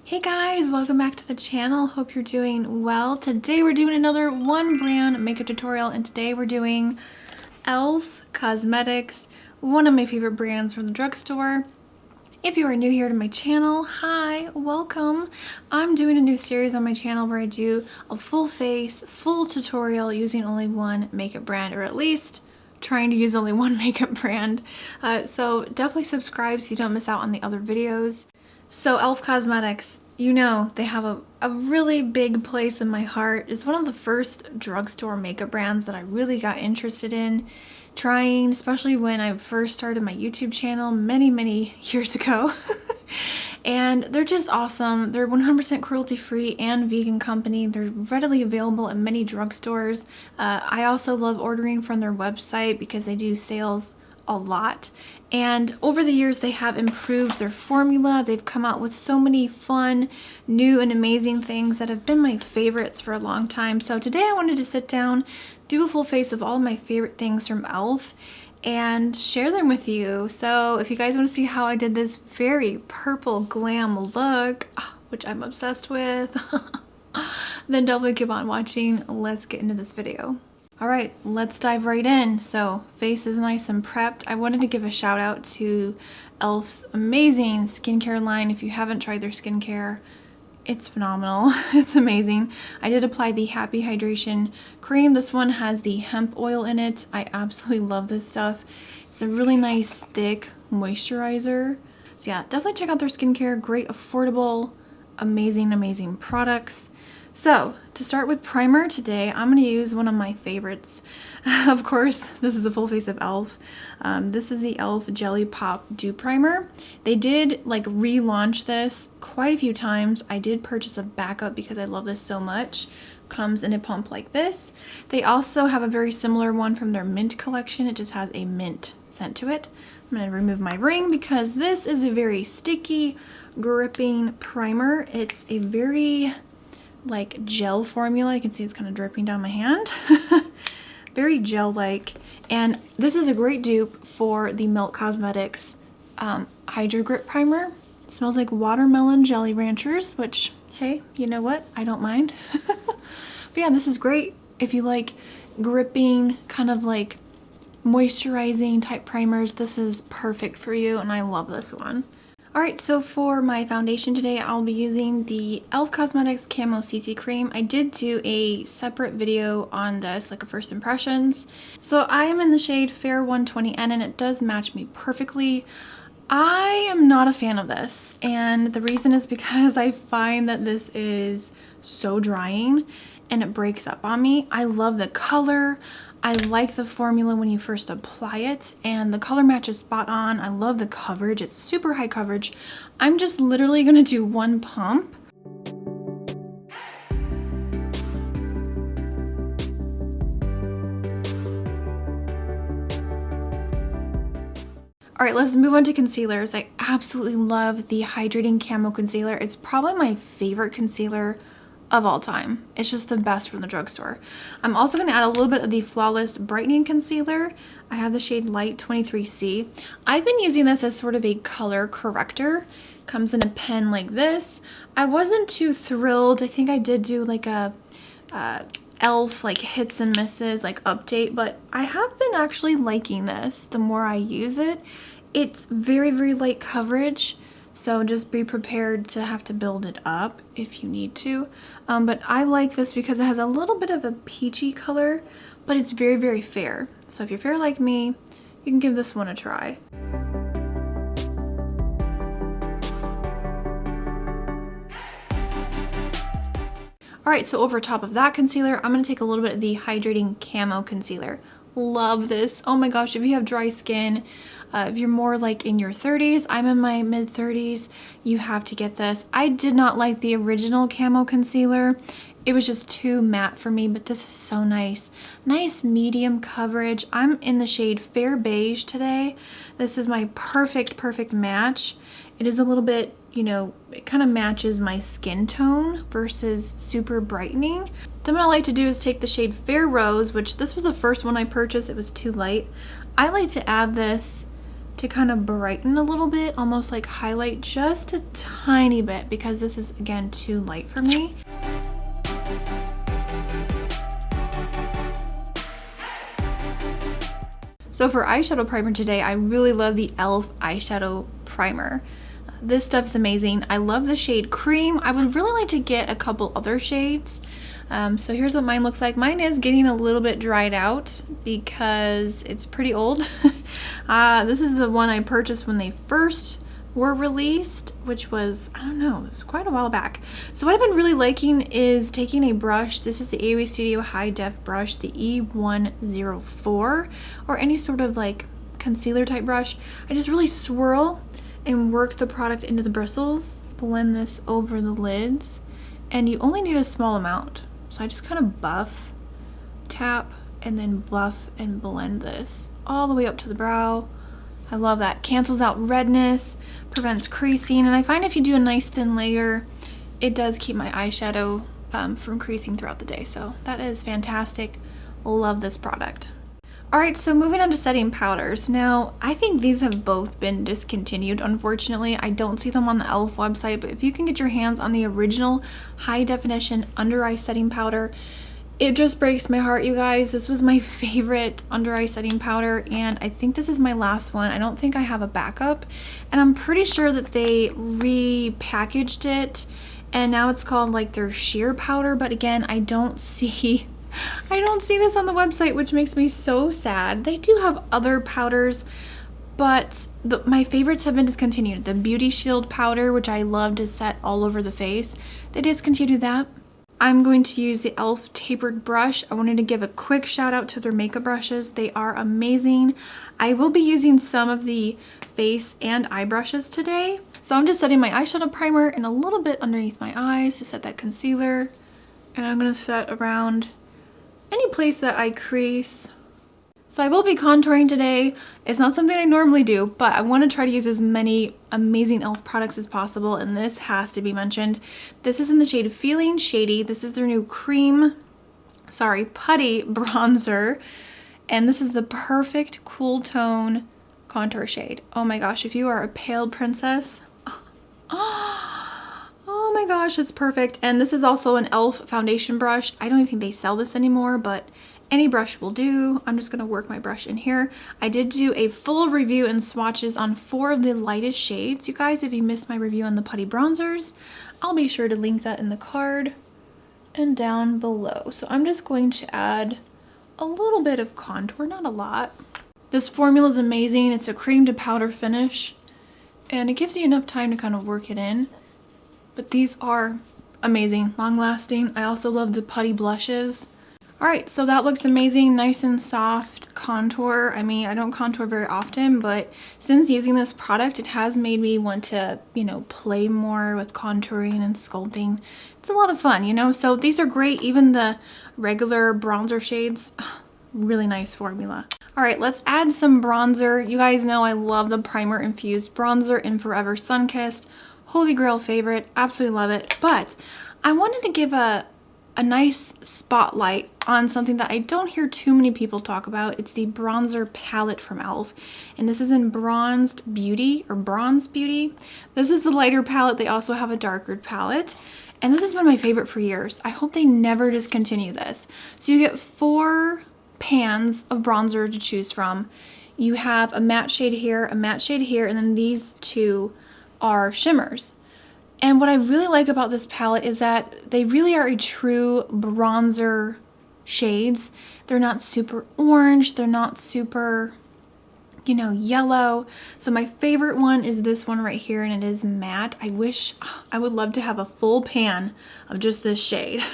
Hey guys, welcome back to the channel. Hope you're doing well. Today we're doing another one brand makeup tutorial, and today we're doing e.l.f. Cosmetics, one of my favorite brands from the drugstore. If you are new here to my channel, hi, welcome. I'm doing a new series on my channel where I do a full face, full tutorial using only one makeup brand, or at least trying to use only one makeup brand. So definitely subscribe so you don't miss out on the other videos. So e.l.f. Cosmetics, you know, they have a really big place in my heart. It's one of the first drugstore makeup brands that I really got interested in trying, especially when I first started my YouTube channel many years ago. And they're just awesome. They're 100% cruelty-free and vegan company. They're readily available at many drugstores. I also love ordering from their website because they do sales a lot, and over the years they have improved their formula. They've come out with so many fun, new and amazing things that have been my favorites for a long time. So today I wanted to sit down, do a full face of all of my favorite things from e.l.f. and share them with you. So if you guys want to see how I did this very purple glam look, which I'm obsessed with, then definitely keep on watching. Let's get into this video. All right, let's dive right in. So face is nice and prepped. I wanted to give a shout out to e.l.f.'s amazing skincare line. If you haven't tried their skincare, it's phenomenal. It's amazing. I did apply the Happy Hydration Cream. This one has the hemp oil in it. I absolutely love this stuff. It's a really nice thick moisturizer. So yeah, definitely check out their skincare. Great, affordable, amazing products. So, to start with primer today, I'm going to use one of my favorites. Of course, this is a full face of e.l.f. This is the e.l.f. Jelly Pop Dew Primer. They did relaunch this quite a few times. I did purchase a backup because I love this so much. Comes in a pump like this. They also have a very similar one from their mint collection. It just has a mint scent to it. I'm going to remove my ring because this is a very sticky, gripping primer. It's a very gel formula. You can see it's kind of dripping down my hand. Very gel-like. And this is a great dupe for the Milk Cosmetics Hydro Grip Primer. It smells like watermelon jelly ranchers, which, hey, you know what? I don't mind. But yeah, this is great if you like gripping, kind of moisturizing type primers. This is perfect for you, and I love this one. Alright, so for my foundation today, I'll be using the e.l.f. Cosmetics Camo CC Cream. I did do a separate video on this, a first impressions. So I am in the shade Fair 120N, and it does match me perfectly. I am not a fan of this, and the reason is because I find that this is so drying and it breaks up on me. I love the color. I like the formula when you first apply it, and the color match is spot on. I love the coverage. It's super high coverage. I'm just literally going to do one pump. All right, let's move on to concealers. I absolutely love the Hydrating Camo Concealer. It's probably my favorite concealer of all time. It's just the best from the drugstore. I'm also going to add a little bit of the Flawless Brightening Concealer. I have the shade Light 23C. I've been using this as sort of a color corrector. Comes in a pen like this. I wasn't too thrilled. I think I did do a e.l.f. hits and misses update, but I have been actually liking this the more I use it. It's very light coverage. So just be prepared to have to build it up if you need to. But I like this because it has a little bit of a peachy color, but it's very fair. So if you're fair like me, you can give this one a try. Alright, so over top of that concealer, I'm going to take a little bit of the Hydrating Camo Concealer. Love this. Oh my gosh, if you have dry skin, if you're more in your 30s, I'm in my mid 30s, you have to get this. I did not like the original Camo Concealer. It was just too matte for me, but this is so nice. Nice medium coverage. I'm in the shade Fair Beige today. This is my perfect match. It is a little bit, it kind of matches my skin tone versus super brightening. Then what I like to do is take the shade Fair Rose, which this was the first one I purchased. It was too light. I like to add this to kind of brighten a little bit, almost like highlight just a tiny bit, because this is, again, too light for me. So for eyeshadow primer today, I really love the e.l.f. eyeshadow primer. This stuff's amazing. I love the shade Cream. I would really like to get a couple other shades. So here's what mine looks like. Mine is getting a little bit dried out because it's pretty old. This is the one I purchased when they first were released, which was, I don't know, it was quite a while back. So what I've been really liking is taking a brush. This is the AOA Studio High Def brush, the E104, or any sort of like concealer type brush. I just really swirl and work the product into the bristles, blend this over the lids, and you only need a small amount. So I just kind of buff, tap, and then buff and blend this all the way up to the brow. I love that. Cancels out redness, prevents creasing, and I find if you do a nice thin layer, it does keep my eyeshadow from creasing throughout the day. So that is fantastic. Love this product. Alright, so moving on to setting powders. Now, I think these have both been discontinued, unfortunately. I don't see them on the e.l.f. website, but if you can get your hands on the original high definition under eye setting powder, it just breaks my heart, you guys. This was my favorite under eye setting powder, and I think this is my last one. I don't think I have a backup, and I'm pretty sure that they repackaged it, and now it's called like their sheer powder, but again, I don't see this on the website, which makes me so sad. They do have other powders, but my favorites have been discontinued. The Beauty Shield powder, which I love to set all over the face, they discontinued that. I'm going to use the e.l.f. tapered brush. I wanted to give a quick shout out to their makeup brushes. They are amazing. I will be using some of the face and eye brushes today. So I'm just setting my eyeshadow primer and a little bit underneath my eyes to set that concealer. And I'm going to set around any place that I crease. So I will be contouring today. It's not something I normally do, but I want to try to use as many amazing e.l.f. products as possible, and this has to be mentioned. This is in the shade Feeling Shady. This is their new Putty bronzer, and this is the perfect cool tone contour shade. Oh my gosh, if you are a pale princess, oh my gosh, it's perfect. And this is also an e.l.f. foundation brush. I don't even think they sell this anymore, but any brush will do. I'm just going to work my brush in here. I did do a full review and swatches on 4 of the lightest shades. You guys, if you missed my review on the Putty bronzers, I'll be sure to link that in the card and down below. So I'm just going to add a little bit of contour, not a lot. This formula is amazing. It's a cream to powder finish, and it gives you enough time to kind of work it in. But these are amazing, long lasting. I also love the Putty blushes. Alright, so that looks amazing, nice and soft contour. I mean, I don't contour very often, but since using this product, it has made me want to, you know, play more with contouring and sculpting. It's a lot of fun, you know? So these are great, even the regular bronzer shades. Really nice formula. Alright, let's add some bronzer. You guys know I love the Primer Infused bronzer in Forever Sunkissed. Holy grail favorite, absolutely love it. But I wanted to give a nice spotlight on something that I don't hear too many people talk about. It's the bronzer palette from e.l.f. and this is in Bronzed Beauty or Bronze Beauty. This is the lighter palette. They also have a darker palette, and this has been my favorite for years. I hope they never discontinue this. So you get 4 pans of bronzer to choose from. You have a matte shade here, a matte shade here, and then these 2 are shimmers. And what I really like about this palette is that they really are a true bronzer shades. They're not super orange, they're not super, you know, yellow. So my favorite one is this one right here, and it is matte. I would love to have a full pan of just this shade.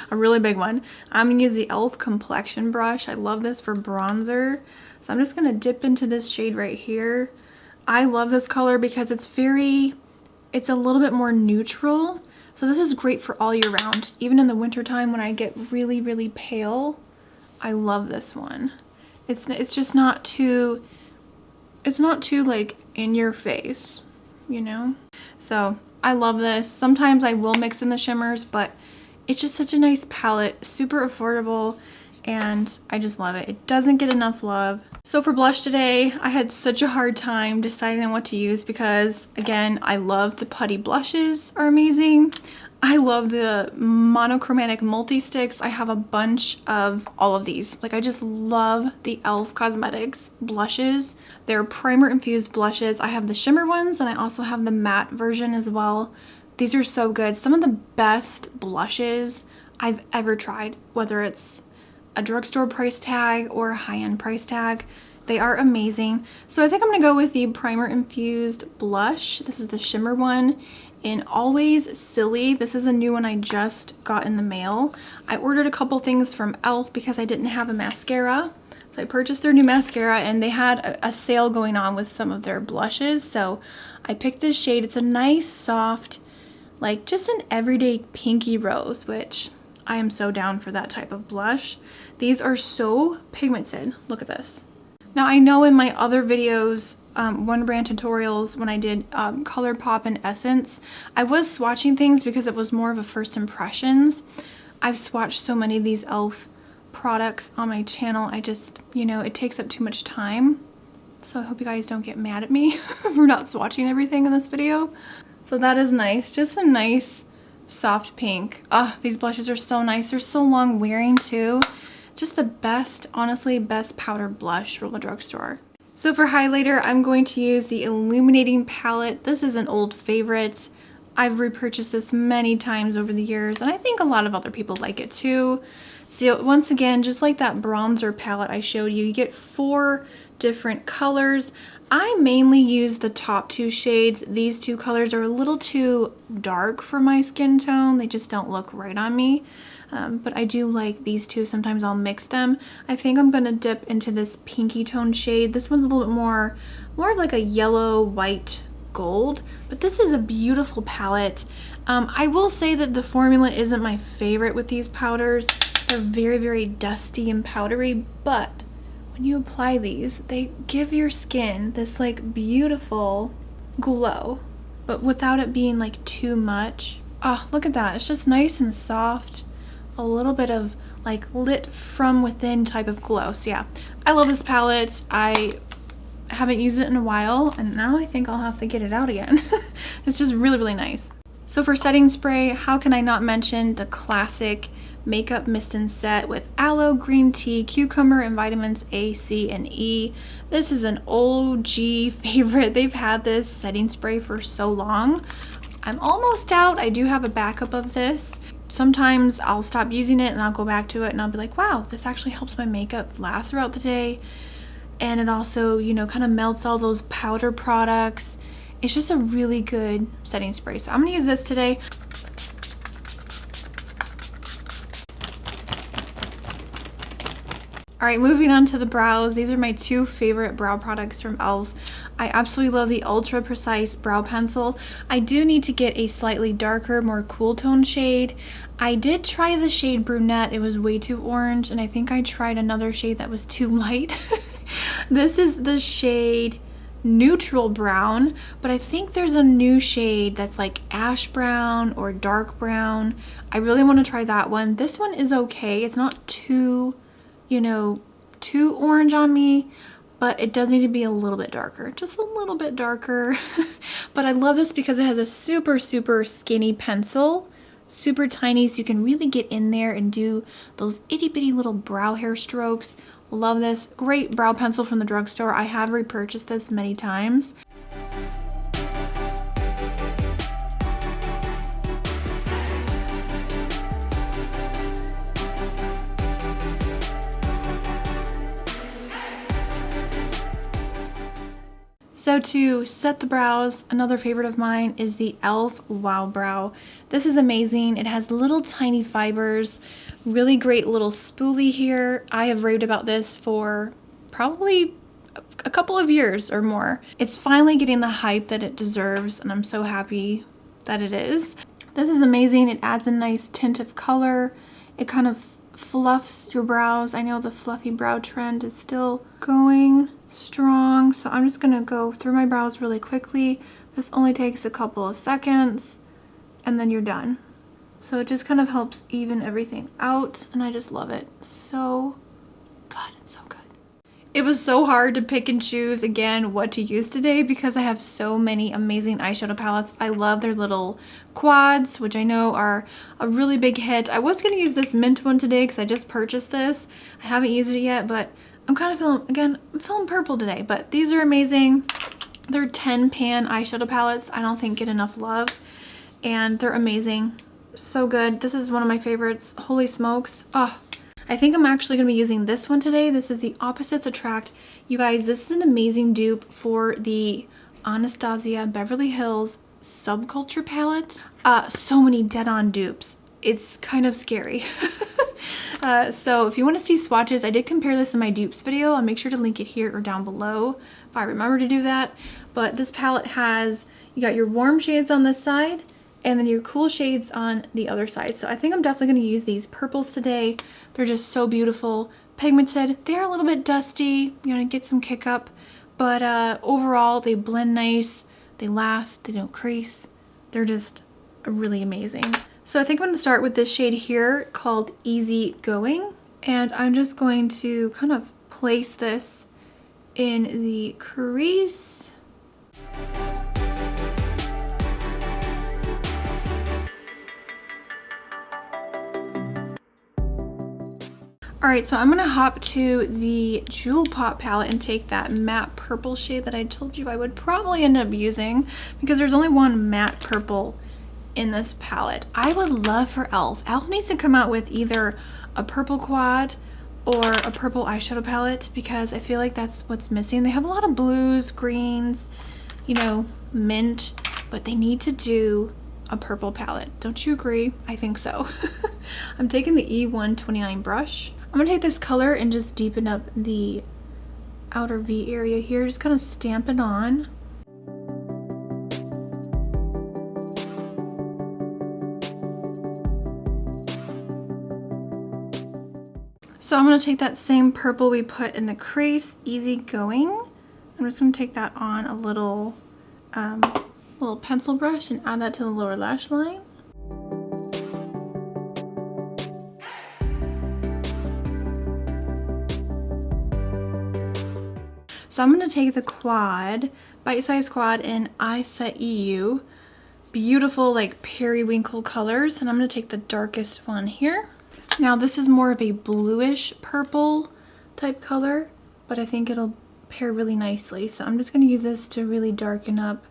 A really big one. I'm gonna use the e.l.f. complexion brush. I love this for bronzer. So I'm just gonna dip into this shade right here. I love this color because it's a little bit more neutral. So this is great for all year round. Even in the winter time when I get really, really pale, I love this one. It's just not too, it's not too like in your face, you know? So I love this. Sometimes I will mix in the shimmers, but it's just such a nice palette, super affordable. and I just love it. It doesn't get enough love. So for blush today, I had such a hard time deciding on what to use because, again, I love the Putty blushes are amazing. I love the monochromatic multi-sticks. I have a bunch of all of these. Like, I just love the e.l.f. Cosmetics blushes. They're primer infused blushes. I have the shimmer ones and I also have the matte version as well. These are so good. Some of the best blushes I've ever tried, whether it's a drugstore price tag or a high-end price tag. They are amazing. So I think I'm gonna go with the primer infused blush. This is the shimmer one in Always Silly. This is a new one I just got in the mail. I ordered a couple things from e.l.f. because I didn't have a mascara. So I purchased their new mascara and they had a sale going on with some of their blushes. So I picked this shade. It's a nice, soft, like just an everyday pinky rose, which I am so down for that type of blush. These are so pigmented. Look at this. Now I know in my other videos, one brand tutorials, when I did ColourPop and Essence, I was swatching things because it was more of a first impressions. I've swatched so many of these e.l.f. products on my channel. I just, you know, it takes up too much time. So I hope you guys don't get mad at me for not swatching everything in this video. So that is nice. Just a nice soft pink. Ah, these blushes are so nice. They're so long wearing too. Just the best, honestly, best powder blush from the drugstore. So for highlighter, I'm going to use the Illuminating palette. This is an old favorite. I've repurchased this many times over the years, and I think a lot of other people like it too. So once again, just like that bronzer palette I showed you, you get 4 different colors. I mainly use the top 2 shades. These 2 colors are a little too dark for my skin tone. They just don't look right on me. But I do like these 2. Sometimes I'll mix them. I think I'm gonna dip into this pinky tone shade. This one's a little bit more of like a yellow, white, gold. But this is a beautiful palette. I will say that the formula isn't my favorite with these powders. They're very, very dusty and powdery, but when you apply these, they give your skin this like beautiful glow, but without it being like too much. Oh, look at that. It's just nice and soft. A little bit of like lit from within type of glow. So yeah, I love this palette. I haven't used it in a while and now I think I'll have to get it out again. It's just really, really nice. So for setting spray, how can I not mention the classic Makeup Mist and Set with aloe, green tea, cucumber, and vitamins A, C, and E. This is an OG favorite. They've had this setting spray for so long. I'm almost out. I do have a backup of this. Sometimes I'll stop using it and I'll go back to it and I'll be like, wow, this actually helps my makeup last throughout the day. And it also, you know, kind of melts all those powder products. It's just a really good setting spray. So I'm gonna use this today. All right, moving on to the brows. These are my 2 favorite brow products from e.l.f. I absolutely love the Ultra Precise Brow Pencil. I do need to get a slightly darker, more cool tone shade. I did try the shade Brunette. It was way too orange, and I think I tried another shade that was too light. This is the shade Neutral Brown, but I think there's a new shade that's like ash brown or dark brown. I really want to try that one. This one is okay. It's not too, you know, too orange on me, but it does need to be a little bit darker, just a little bit darker. But I love this because it has a super, super skinny pencil, super tiny, so you can really get in there and do those itty bitty little brow hair strokes. Love this. Great brow pencil from the drugstore. I have repurchased this many times. So to set the brows, another favorite of mine is the e.l.f. Wow Brow. This is amazing. It has little tiny fibers, really great little spoolie here. I have raved about this for probably a couple of years or more. It's finally getting the hype that it deserves, and I'm so happy that it is. This is amazing. It adds a nice tint of color. It kind of fluffs your brows. I know the fluffy brow trend is still going strong, so I'm just gonna go through my brows really quickly. This only takes a couple of seconds and then you're done. So it just kind of helps even everything out, and I just love it. So good, it's so good. It was so hard to pick and choose again what to use today because I have so many amazing eyeshadow palettes. I love their little quads, which I know are a really big hit. I was going to use this mint one today because I just purchased this. I haven't used it yet, but I'm kind of feeling, again, I'm feeling purple today, but these are amazing. They're 10 pan eyeshadow palettes. I don't think get enough love, and they're amazing. So good. This is one of my favorites. Holy smokes. Oh, I think I'm actually going to be using this one today. This is the Opposites Attract. You guys, this is an amazing dupe for the Anastasia Beverly Hills Subculture palette. So many dead-on dupes. It's kind of scary. So if you want to see swatches, I did compare this in my dupes video. I'll make sure to link it here or down below if I remember to do that. But this palette has, you got your warm shades on this side and then your cool shades on the other side. So I think I'm definitely going to use these purples today. They're just so beautiful, pigmented. They're a little bit dusty, you know, get some kick up, but overall they blend nice, they last, they don't crease. They're just really amazing. So I think I'm going to start with this shade here called Easy Going, and I'm just going to kind of place this in the crease. Alright, so I'm going to hop to the Jewel Pop palette and take that matte purple shade that I told you I would probably end up using because there's only one matte purple in this palette. I would love for e.l.f. e.l.f. needs to come out with either a purple quad or a purple eyeshadow palette because I feel like that's what's missing. They have a lot of blues, greens, you know, mint, but they need to do a purple palette. Don't you agree? I think so. I'm taking the E129 brush. I'm gonna take this color and just deepen up the outer V area here. Just kind of stamp it on. So I'm gonna take that same purple we put in the crease, Easy Going. I'm just gonna take that on a little pencil brush and add that to the lower lash line. So I'm going to take the quad, Bite Size Quad in I Set EU. Beautiful like periwinkle colors, and I'm going to take the darkest one here. Now this is more of a bluish purple type color, but I think it'll pair really nicely. So I'm just going to use this to really darken up,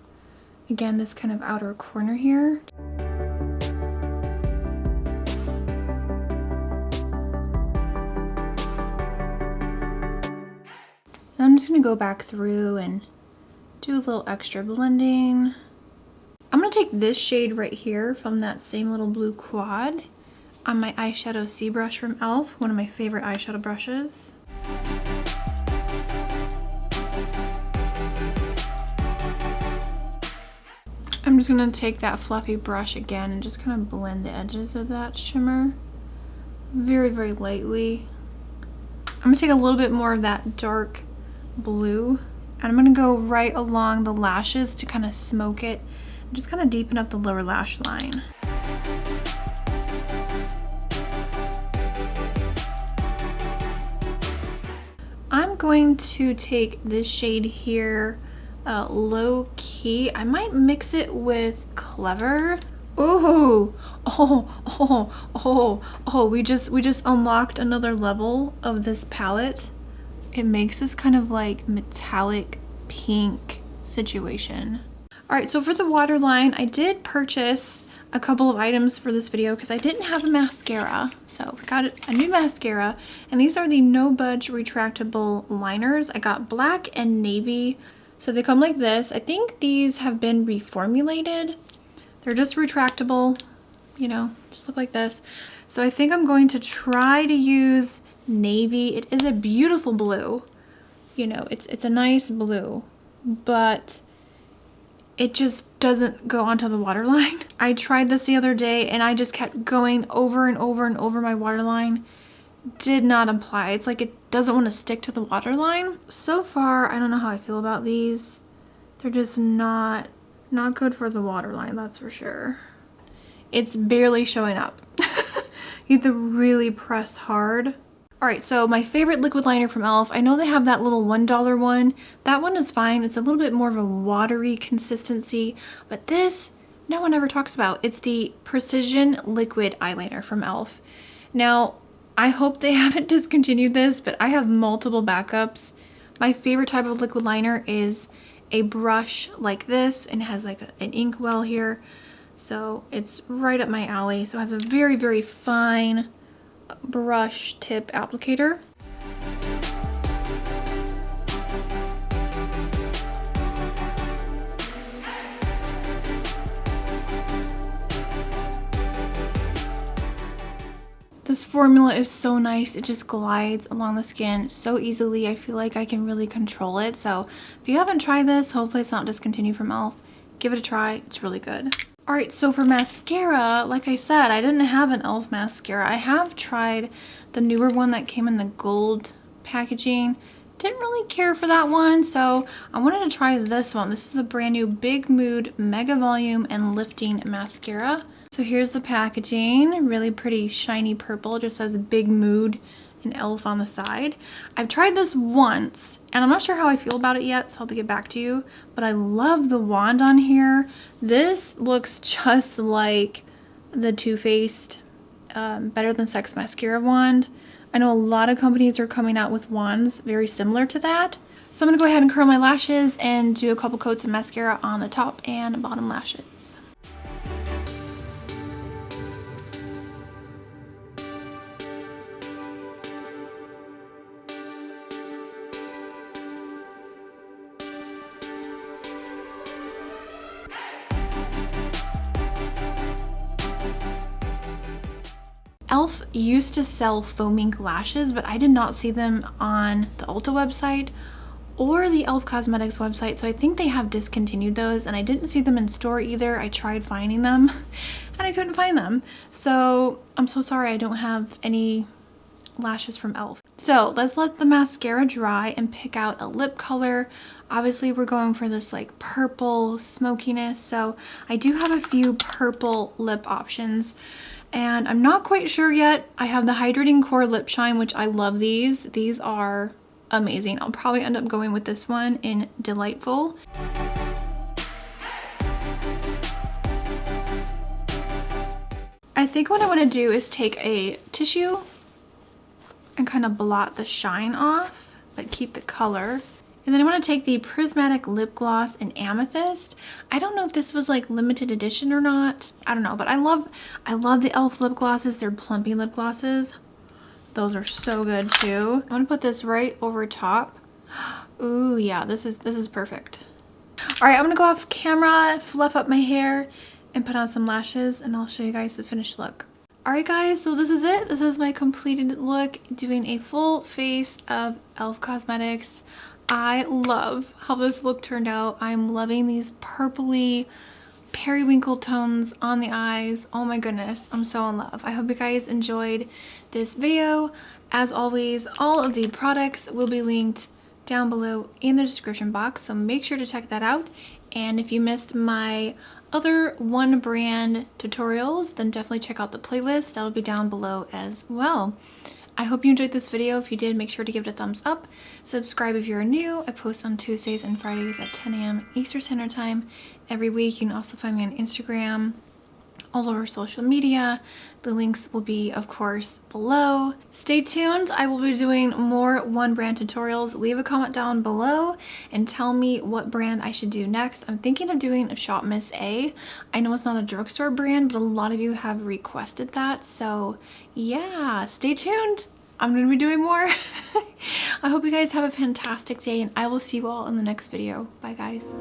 again, this kind of outer corner here. I'm just going to go back through and do a little extra blending. I'm going to take this shade right here from that same little blue quad on my Eyeshadow C brush from e.l.f., one of my favorite eyeshadow brushes. I'm just going to take that fluffy brush again and just kind of blend the edges of that shimmer very, very lightly. I'm going to take a little bit more of that dark blue and I'm going to go right along the lashes to kind of smoke it and just kind of deepen up the lower lash line. I'm going to take this shade here, Low Key. I might mix it with Clever. Ooh, we just unlocked another level of this palette. It makes this kind of like metallic pink situation. All right, so for the waterline, I did purchase a couple of items for this video because I didn't have a mascara. So I got a new mascara, and these are the No Budge retractable liners. I got black and navy. So they come like this. I think these have been reformulated. They're just retractable, you know, just look like this. So I think I'm going to try to use navy. It is a beautiful blue, you know, it's a nice blue, but it just doesn't go onto the waterline. I tried this the other day and I just kept going over and over and over my waterline. Did not apply. It's like it doesn't want to stick to the waterline. So far, I don't know how I feel about these. They're just not good for the waterline, that's for sure. it's barely showing up. You have to really press hard. Alright, so my favorite liquid liner from e.l.f. I know they have that little $1 one. That one is fine. It's a little bit more of a watery consistency. But this, no one ever talks about. It's the Precision Liquid Eyeliner from e.l.f. Now, I hope they haven't discontinued this, but I have multiple backups. My favorite type of liquid liner is a brush like this, and it has like an ink well here. So it's right up my alley. So it has a very, very fine brush tip applicator. This formula is so nice. It just glides along the skin so easily. I feel like I can really control it. So if you haven't tried this, hopefully it's not discontinued from e.l.f. Give it a try. It's really good. Alright, so for mascara, like I said, I didn't have an e.l.f. mascara. I have tried the newer one that came in the gold packaging. Didn't really care for that one, so I wanted to try this one. This is a brand new Big Mood Mega Volume and Lifting Mascara. So here's the packaging, really pretty shiny purple. It just says Big Mood and e.l.f. on the side. I've tried this once, and I'm not sure how I feel about it yet, so I'll have to get back to you. But I love the wand on here. This looks just like the Too Faced Better Than Sex mascara wand. I know a lot of companies are coming out with wands very similar to that. So I'm gonna go ahead and curl my lashes and do a couple coats of mascara on the top and bottom lashes. e.l.f. used to sell foam ink lashes, but I did not see them on the Ulta website or the e.l.f. Cosmetics website, so I think they have discontinued those, and I didn't see them in store either. I tried finding them and I couldn't find them. So I'm so sorry I don't have any lashes from e.l.f. So let's let the mascara dry and pick out a lip color. Obviously we're going for this like purple smokiness, so I do have a few purple lip options. And I'm not quite sure yet. I have the Hydrating Core Lip Shine, which I love these. These are amazing. I'll probably end up going with this one in Delightful. I think what I want to do is take a tissue and kind of blot the shine off, but keep the color. And then I want to take the Prismatic Lip Gloss in Amethyst. I don't know if this was like limited edition or not. I don't know, but I love the e.l.f. lip glosses. They're plumpy lip glosses. Those are so good too. I want to put this right over top. Ooh, yeah, this is perfect. All right, I'm gonna go off camera, fluff up my hair, and put on some lashes, and I'll show you guys the finished look. All right, guys, so this is it. This is my completed look, doing a full face of e.l.f. Cosmetics. I love how this look turned out. I'm loving these purpley periwinkle tones on the eyes. Oh my goodness, I'm so in love. I hope you guys enjoyed this video. As always, all of the products will be linked down below in the description box, so make sure to check that out. And if you missed my other one brand tutorials, then definitely check out the playlist. That'll be down below as well. I hope you enjoyed this video. If you did, make sure to give it a thumbs up. Subscribe if you're new. I post on Tuesdays and Fridays at 10 a.m. Eastern Standard Time every week. You can also find me on Instagram, all over social media. The links will be, of course, below. Stay tuned. I will be doing more one brand tutorials. Leave a comment down below and tell me what brand I should do next. I'm thinking of doing a Shop Miss A. I know it's not a drugstore brand, but a lot of you have requested that. So yeah, stay tuned. I'm going to be doing more. I hope you guys have a fantastic day, and I will see you all in the next video. Bye, guys.